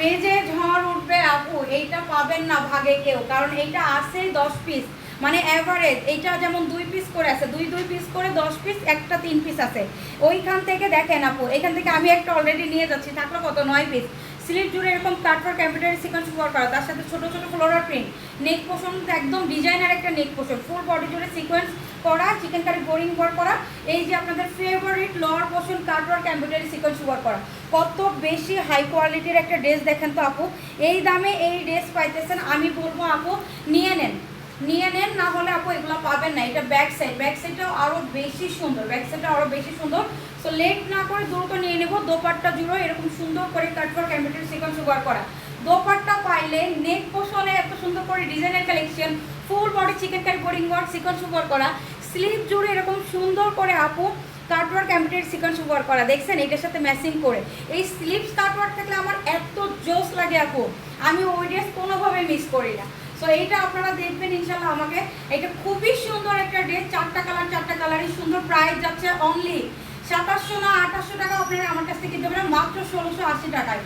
পেজে ঝড় উঠবে আপু, এইটা পাবেন না ভাগে কেউ, কারণ এইটা আছে 10 পিস, মানে অ্যাভারেজ এইটা যেমন 2 পিস করে আছে, 2 পিস করে 10 পিস, একটা 3 পিস আছে। ওইখান থেকে দেখেন আপু, এখান থেকে আমি একটা অলরেডি নিয়ে যাচ্ছি, থাকলো কত 9 পিস। স্লিভ জুড়ে এরকম কাটওয়ার্ক এমব্রয়ডারি সিকোয়েন্স ওয়ার্ক করা, তার সাথে ছোট ছোট ফ্লোরাল প্রিন্ট, নেক পোর্শন একদম ডিজাইনার একটা নেক পোর্শন, ফুল বডি জুড়ে সিকোয়েন্স করা, চিকেন কারি বোরিং ওয়ার্ক করা, এই যে আপনাদের favourite lower portion cutwork embroidery sequence work করা। কত বেশি হাই কোয়ালিটির একটা ড্রেস দেখেন তো আপু, এই দামে এই ড্রেস পাইতেছেন, আমি বলবো আপু নিয়ে নেন, নিয়ে নেন, না হলে আপু এগুলো পাবেন না। এটা ব্যাক সাইডটাও আরও বেশি সুন্দর, ব্যাক সাইডটা আরও বেশি সুন্দর। সো লেট না করে দ্রুত নিয়ে নেবো। দোপাট্টা জুড়ো এরকম সুন্দর করে কাটওয়ার্ক এমব্রয়ডারি সিকোয়েন্স ওয়ার্ক করা, দোপাট্টা পাইলে নেক পোর্শনে এত সুন্দর করে ডিজাইনের collection, full body chikankari boring work sequence work করা, স্লিভ জুড়ে এরকম সুন্দর করে আপু কাটওয়ার্ক এমব্রয়ডারি সিকোয়েন্স ওয়ার্ক করা, দেখছেন এটার সাথে ম্যাচিং করে। এই স্লিভস কাটওয়ার্ক থাকলে আমার এত জোস লাগে আপু, আমি ওই ড্রেস কোনোভাবে মিস করি না। সো এইটা আপনারা দেখবেন ইনশাল্লাহ আমাকে, এটা খুবই সুন্দর একটা ড্রেস, 4টা কালার, 4টা কালারই সুন্দর। প্রাইস যাচ্ছে অনলি 2700 না 2800 টাকা, আপনারা আমার কাছ থেকে কিনতে পারেন মাত্র 1680 টাকায়।